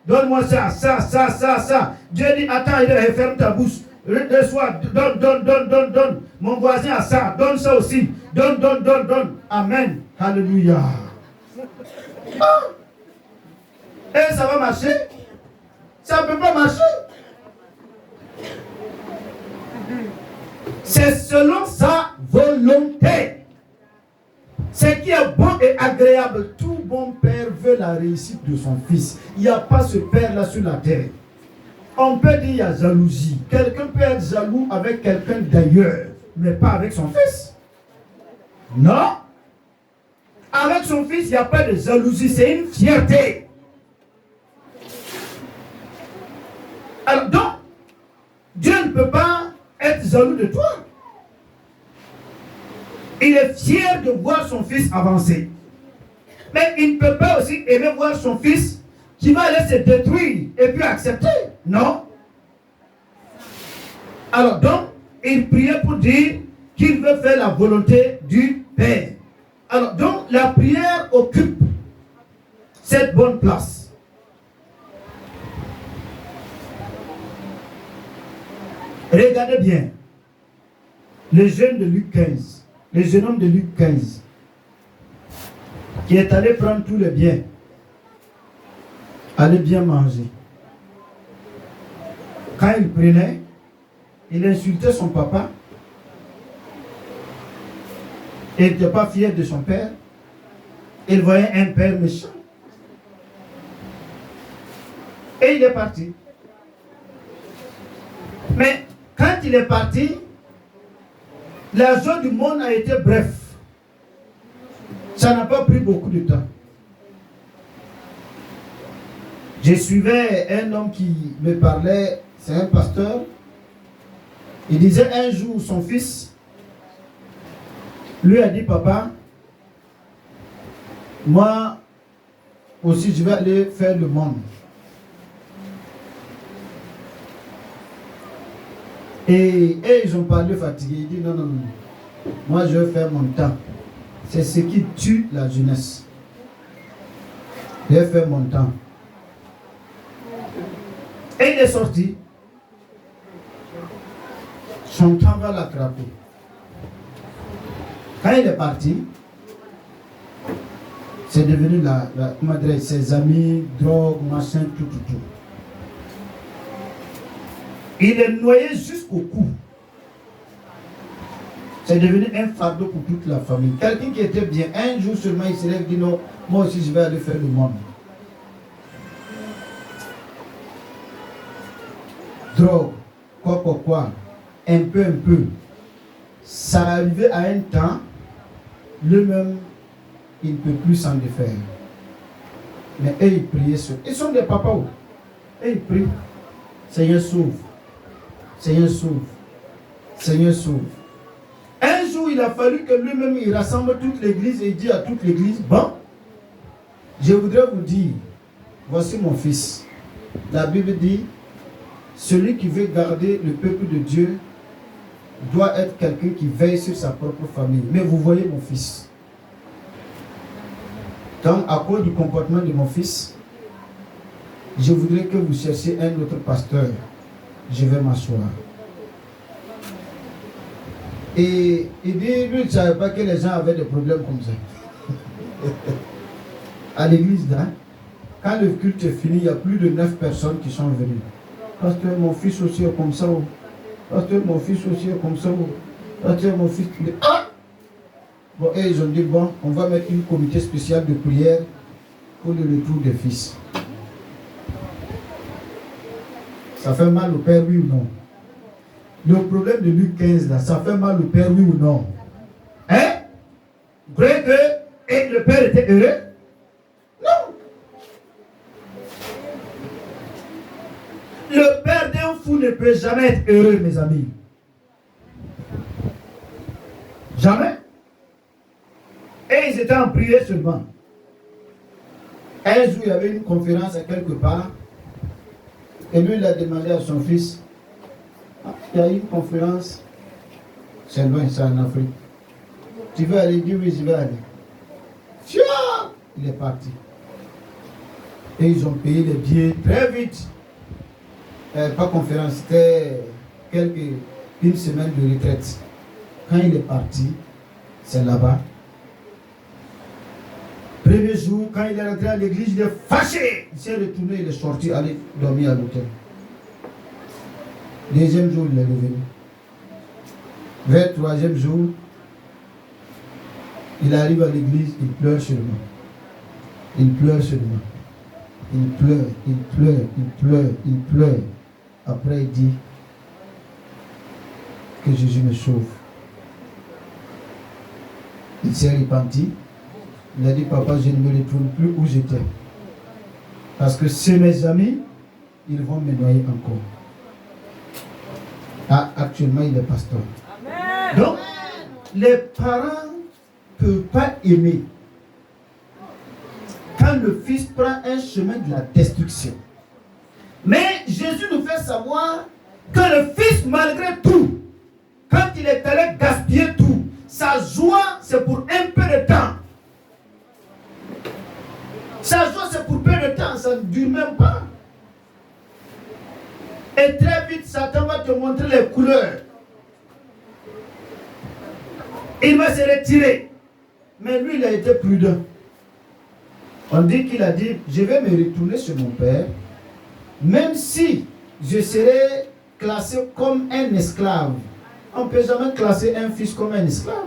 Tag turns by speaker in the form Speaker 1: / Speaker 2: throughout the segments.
Speaker 1: Donne-moi ça, ça, ça, ça, ça. Dieu dit, attends, ferme ta bouche. Reçois, donne. Mon voisin a ça, donne ça aussi. Donne. Amen. Alléluia. Ah. Et ça va marcher? Ça ne peut pas marcher. C'est selon sa volonté. Ce qui est bon et agréable, tout bon père veut la réussite de son fils. Il n'y a pas ce père-là sur la terre. On peut dire qu'il y a jalousie. Quelqu'un peut être jaloux avec quelqu'un d'ailleurs, mais pas avec son fils. Non. Avec son fils, il n'y a pas de jalousie, c'est une fierté. Alors donc, Dieu ne peut pas être jaloux de toi. Il est fier de voir son fils avancer. Mais il ne peut pas aussi aimer voir son fils qui va aller se détruire et puis accepter. Non. Alors donc, il priait pour dire qu'il veut faire la volonté du Père. Alors donc, la prière occupe cette bonne place. Regardez bien. Le jeune de Luc 15. Le jeune homme de Luc 15. Qui est allé prendre tous les biens. Aller bien manger. Quand il prenait, il insultait son papa. Il n'était pas fier de son père. Il voyait un père méchant. Et il est parti. Mais quand il est parti, la joie du monde a été bref. Ça n'a pas pris beaucoup de temps. Je suivais un homme qui me parlait, c'est un pasteur. Il disait un jour, son fils lui a dit, papa, moi aussi je vais aller faire le monde. Et ils ont parlé fatigué. Il dit, non, moi je vais faire mon temps. C'est ce qui tue la jeunesse. Je vais faire mon temps. Et il est sorti. Son temps va l'attraper. Quand il est parti, c'est devenu comment dire, ses amis, drogue, machin, tout. Il est noyé jusqu'au cou. C'est devenu un fardeau pour toute la famille. Quelqu'un qui était bien, un jour seulement, il se lève et dit non, moi aussi je vais aller faire le monde. Drogue, quoi, un peu. Ça arrivait à un temps, lui-même, il ne peut plus s'en défaire. Mais eux, ils priaient sur. Ils sont des papas. Et ils prient. Seigneur, sauve. Seigneur, sauve. Seigneur, sauve. Un jour, il a fallu que lui-même, il rassemble toute l'église et il dit à toute l'église, bon, je voudrais vous dire, voici mon fils. La Bible dit, celui qui veut garder le peuple de Dieu doit être quelqu'un qui veille sur sa propre famille. Mais vous voyez mon fils. Donc, à cause du comportement de mon fils, je voudrais que vous cherchiez un autre pasteur. Je vais m'asseoir. Et il dit, lui, il ne savait pas que les gens avaient des problèmes comme ça. À l'église, là, quand le culte est fini, il y a plus de 9 personnes qui sont venues. Parce que mon fils aussi est comme ça. Parce que mon fils aussi est comme ça. Parce que mon fils... Ah! Bon, et ils ont dit, bon, on va mettre une comité spéciale de prière pour le retour des fils. Ça fait mal au père, oui ou non? Le problème de Luc 15, là, ça fait mal au père, oui ou non? Hein? Vous croyez que le père était heureux? Non! Le père d'un fou ne peut jamais être heureux, mes amis. Jamais. Et ils étaient en prière seulement. Un jour, il y avait une conférence à quelque part. Et lui, il a demandé à son fils, il y a une conférence, c'est loin, c'est en Afrique. Tu veux aller? Il dit oui, je vais aller. Tiens! Il est parti. Et ils ont payé les billets très vite. Pas conférence, c'était une semaine de retraite. Quand il est parti, c'est là-bas. Premier jour, quand il est rentré à l'église, il est fâché. Il s'est retourné, il est sorti, aller dormir à l'hôtel. Deuxième jour, il est revenu. Vers le troisième jour, il arrive à l'église, il pleure seulement. Il pleure seulement. Il pleure, il pleure, il pleure, il pleure. Après, il dit que Jésus me sauve. Il s'est repenti. Il a dit, papa, je ne me retourne plus où j'étais. Parce que c'est mes amis, ils vont me noyer encore. Ah, actuellement, il est pasteur. Amen. Donc, les parents ne peuvent pas aimer quand le fils prend un chemin de la destruction. Mais Jésus nous fait savoir que le fils, malgré tout, quand il est allé gaspiller tout, sa joie, c'est pour un peu de temps. Sa joie, c'est pour peu de temps, ça ne dure même pas. Et très vite, Satan va te montrer les couleurs. Il va se retirer. Mais lui, il a été prudent. On dit qu'il a dit, je vais me retourner sur mon père, même si je serai classé comme un esclave. On ne peut jamais classer un fils comme un esclave.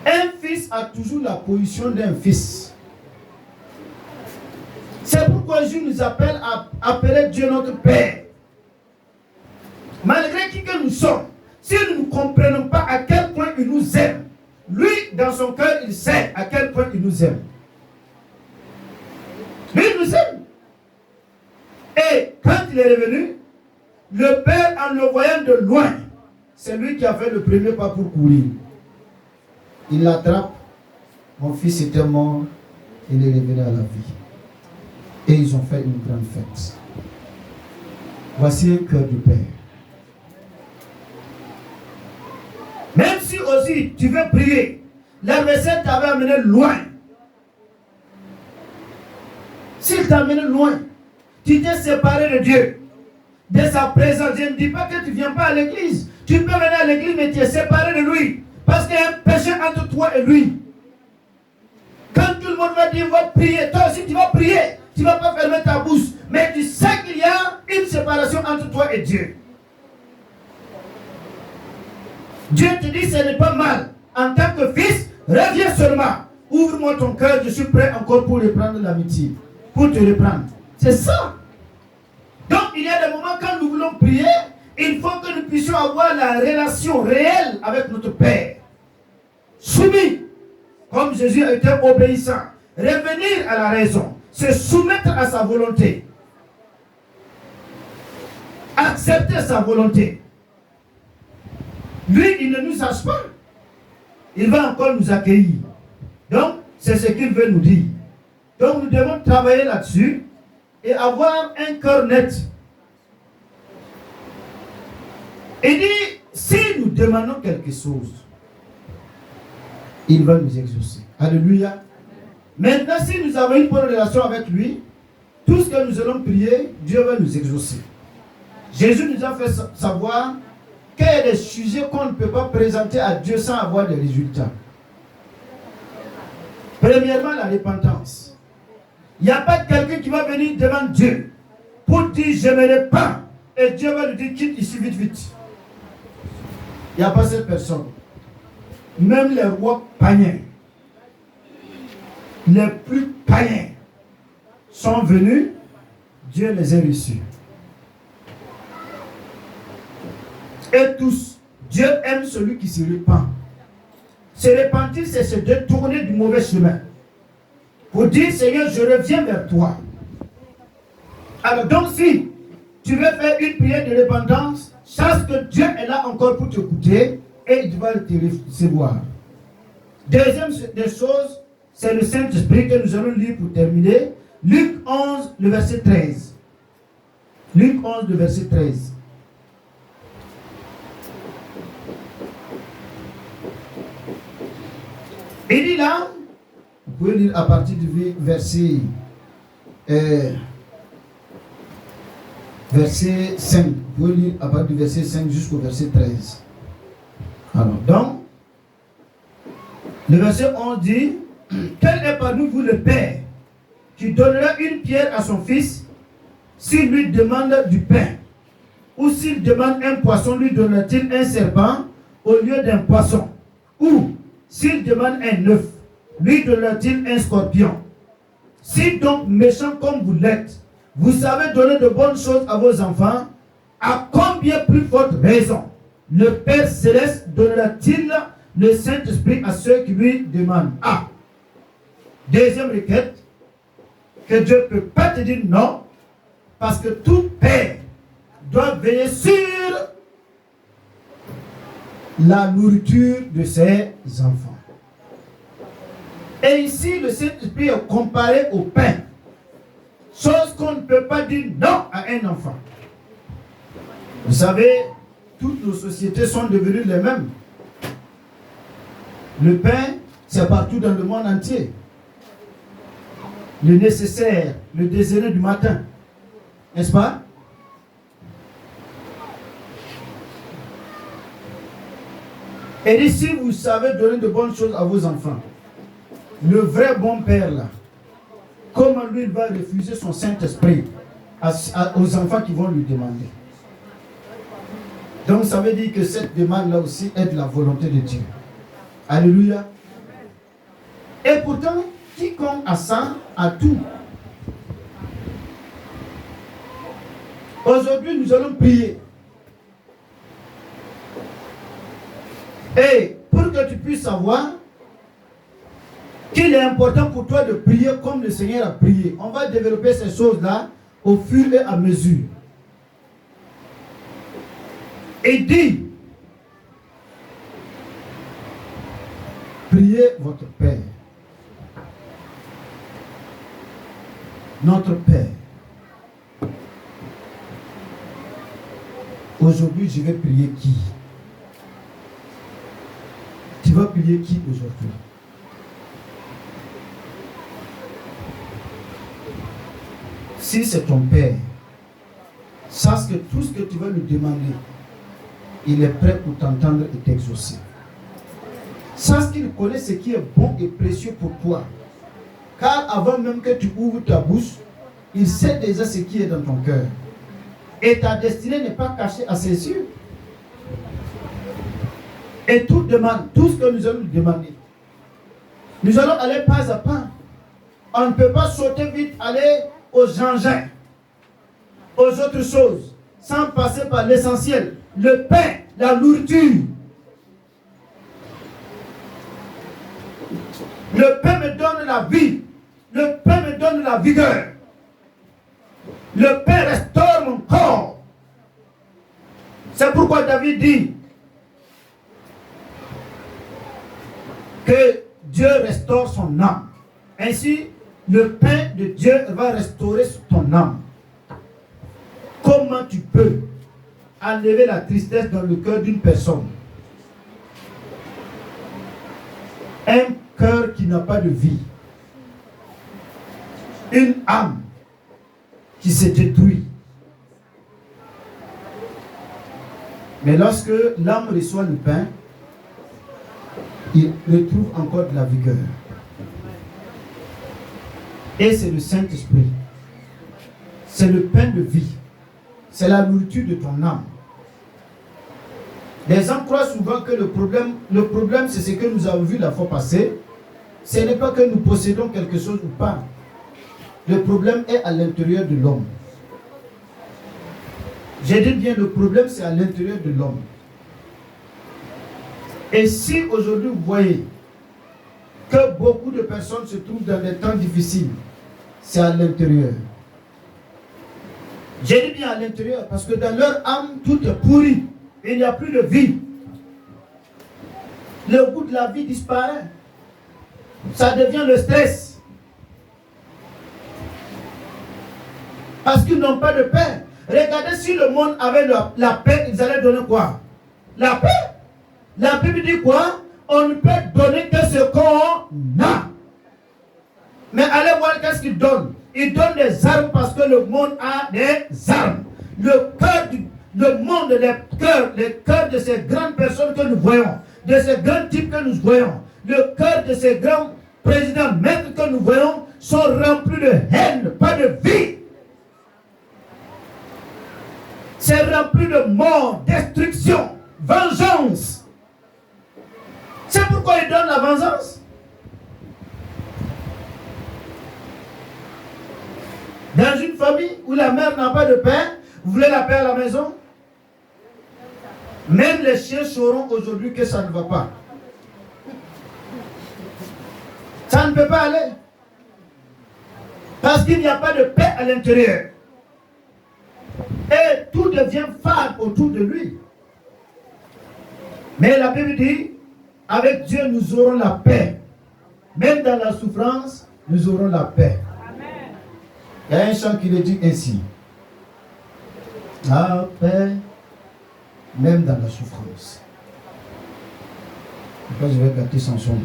Speaker 1: Un fils a toujours la position d'un fils. C'est pourquoi Jésus nous appelle à appeler Dieu notre Père. Malgré qui que nous sommes, si nous ne comprenons pas à quel point il nous aime, lui, dans son cœur, il sait à quel point il nous aime. Lui, il nous aime. Et quand il est revenu, le Père, en le voyant de loin, c'est lui qui a fait le premier pas pour courir. Il l'attrape. Mon fils était mort, il est revenu à la vie. Et ils ont fait une grande fête. Voici un cœur du Père. Même si aussi tu veux prier, l'adversaire t'avait amené loin. S'il t'a amené loin, tu t'es séparé de Dieu, de sa présence. Je ne dis pas que tu ne viens pas à l'église. Tu peux venir à l'église, mais tu es séparé de lui. Parce qu'il y a un péché entre toi et lui. Quand tout le monde va dire, va prier, toi aussi tu vas prier. Tu ne vas pas fermer ta bouche. Mais tu sais qu'il y a une séparation entre toi et Dieu. Dieu te dit, ce n'est pas mal. En tant que fils, reviens seulement. Ouvre-moi ton cœur, je suis prêt encore pour reprendre l'amitié. Pour te reprendre. C'est ça. Donc, il y a des moments quand nous voulons prier, il faut que nous puissions avoir la relation réelle avec notre Père. Soumis, comme Jésus a été obéissant. Revenir à la raison. Se soumettre à sa volonté. Accepter sa volonté. Lui, il ne nous sache pas. Il va encore nous accueillir. Donc, c'est ce qu'il veut nous dire. Donc, nous devons travailler là-dessus et avoir un cœur net. Il dit, si nous demandons quelque chose, il va nous exaucer. Alléluia. Maintenant, si nous avons une bonne relation avec lui, tout ce que nous allons prier, Dieu va nous exaucer. Jésus nous a fait savoir qu'il y a des sujets qu'on ne peut pas présenter à Dieu sans avoir des résultats. Premièrement, la repentance. Il n'y a pas quelqu'un qui va venir devant Dieu pour dire je ne me pas. Et Dieu va lui dire quitte ici vite, vite. Il n'y a pas cette personne. Même les rois païens, les plus païens sont venus, Dieu les a reçus. Et tous, Dieu aime celui qui se repent. Se repentir, c'est se détourner du mauvais chemin. Pour dire, Seigneur, je reviens vers toi. Alors donc, si tu veux faire une prière de repentance, sache que Dieu est là encore pour t'écouter et il va te recevoir. Deuxième des choses, c'est le Saint-Esprit que nous allons lire pour terminer. Luc 11, le verset 13. Luc 11, le verset 13. Il dit là, vous pouvez lire à partir du verset verset 5. Vous pouvez lire à partir du verset 5 jusqu'au verset 13. Alors, donc, le verset 11 dit, quel est parmi vous le père qui donnera une pierre à son fils s'il lui demande du pain? Ou s'il demande un poisson, lui donnera-t-il un serpent au lieu d'un poisson? Ou s'il demande un œuf, lui donnera-t-il un scorpion? Si donc méchant comme vous l'êtes, vous savez donner de bonnes choses à vos enfants, à combien plus forte raison le Père Céleste donnera-t-il le Saint-Esprit à ceux qui lui demandent? Ah! Deuxième requête, que Dieu ne peut pas te dire non, parce que tout père doit veiller sur la nourriture de ses enfants. Et ici, le Saint-Esprit est comparé au pain, chose qu'on ne peut pas dire non à un enfant. Vous savez, toutes nos sociétés sont devenues les mêmes. Le pain, c'est partout dans le monde entier. Le nécessaire, le déjeuner du matin, n'est-ce pas? Et ici, vous savez donner de bonnes choses à vos enfants. Le vrai bon père là, comment lui il va refuser son Saint-Esprit aux enfants qui vont lui demander? Donc ça veut dire que cette demande là aussi est de la volonté de Dieu. Alléluia. Et pourtant, quiconque a ça, a tout. Aujourd'hui, nous allons prier. Et pour que tu puisses savoir qu'il est important pour toi de prier comme le Seigneur a prié, on va développer ces choses-là au fur et à mesure. Et dit, priez votre Père. Notre Père. Aujourd'hui, je vais prier qui? Tu vas prier qui aujourd'hui? Si c'est ton Père, sache que tout ce que tu vas lui demander, il est prêt pour t'entendre et t'exaucer. Sache qu'il connaît ce qui est bon et précieux pour toi. Car avant même que tu ouvres ta bouche, il sait déjà ce qui est dans ton cœur. Et ta destinée n'est pas cachée à ses yeux. Et tout demande, tout ce que nous allons lui demander, nous allons aller pas à pas. On ne peut pas sauter vite, aller aux engins, aux autres choses, sans passer par l'essentiel, le pain, la nourriture. Le pain me donne la vie, le pain me donne la vigueur, le pain restaure mon corps. C'est pourquoi David dit que Dieu restaure son âme. Ainsi, le pain de Dieu va restaurer ton âme. Comment tu peux enlever la tristesse dans le cœur d'une personne? Un cœur qui n'a pas de vie. Une âme qui se détruit. Mais lorsque l'âme reçoit le pain, il retrouve encore de la vigueur. Et c'est le Saint-Esprit. C'est le pain de vie. C'est la nourriture de ton âme. Les gens croient souvent que le problème c'est ce que nous avons vu la fois passée. Ce n'est pas que nous possédons quelque chose ou pas. Le problème est à l'intérieur de l'homme. J'ai dit bien, le problème c'est à l'intérieur de l'homme. Et si aujourd'hui vous voyez que beaucoup de personnes se trouvent dans des temps difficiles, c'est à l'intérieur. J'ai dit bien à l'intérieur parce que dans leur âme, tout est pourri. Il n'y a plus de vie. Le goût de la vie disparaît. Ça devient le stress. Parce qu'ils n'ont pas de paix. Regardez, si le monde avait la paix, ils allaient donner quoi? La paix. La Bible dit quoi? On ne peut donner que ce qu'on a. Mais allez voir qu'est-ce qu'ils donnent. Il donne des armes parce que le monde a des armes. Le monde, les cœurs de ces grandes personnes que nous voyons, de ces grands types que nous voyons, le cœur de ces grands présidents maîtres que nous voyons sont remplis de haine, pas de vie. C'est rempli de mort, destruction, vengeance. C'est pourquoi il donne la vengeance. Dans une famille où la mère n'a pas de pain, vous voulez la paix à la maison? Même les chiens sauront aujourd'hui que ça ne va pas. Ça ne peut pas aller. Parce qu'il n'y a pas de paix à l'intérieur. Et tout devient fade autour de lui. Mais la Bible dit, avec Dieu nous aurons la paix. Même dans la souffrance, nous aurons la paix. Amen. Il y a un chant qui le dit ainsi. La paix, même dans la souffrance. Pourquoi je vais gâter son son?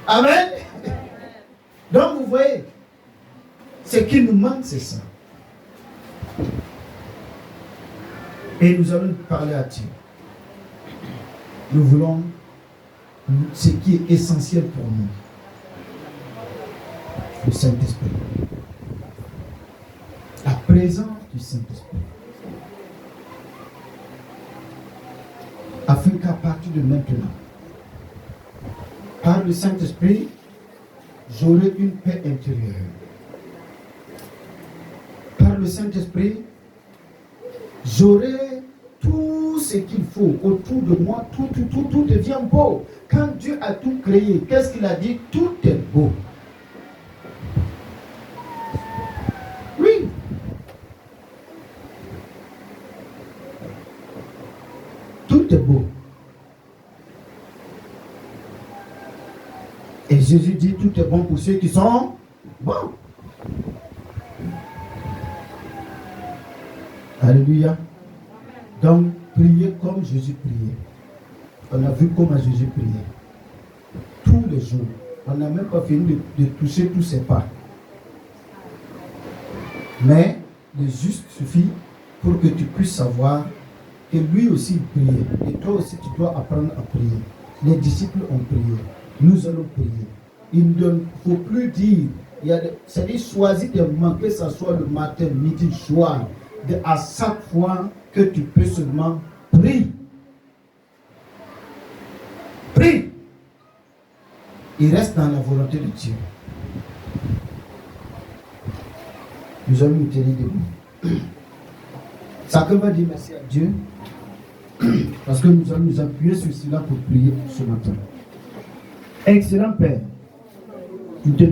Speaker 1: Amen. Donc vous voyez, ce qui nous manque, c'est ça. Et nous allons parler à Dieu. Nous voulons ce qui est essentiel pour nous. Le Saint-Esprit. La présence du Saint-Esprit. Afin qu'à partir de maintenant, par le Saint-Esprit, j'aurai une paix intérieure. Par le Saint-Esprit, j'aurai tout ce qu'il faut autour de moi. Tout devient beau. Quand Dieu a tout créé, qu'est-ce qu'il a dit? Tout est beau. Oui. Tout est beau. Et Jésus dit, tout est bon pour ceux qui sont bons. Alléluia. Donc, priez comme Jésus priait. On a vu comment Jésus priait. Tous les jours. On n'a même pas fini de toucher tous ses pas. Mais le juste suffit pour que tu puisses savoir que lui aussi priait. Et toi aussi, tu dois apprendre à prier. Les disciples ont prié. Nous allons prier. Il ne faut plus dire, c'est-à-dire choisir des moments, que ce soit le matin, midi, soir, à chaque fois que tu peux seulement prier. Prie. Il reste dans la volonté de Dieu. Nous allons nous tenir debout. Chacun va dire merci à Dieu. Parce que nous allons nous appuyer sur cela pour prier ce matin. Excellent Père, nous te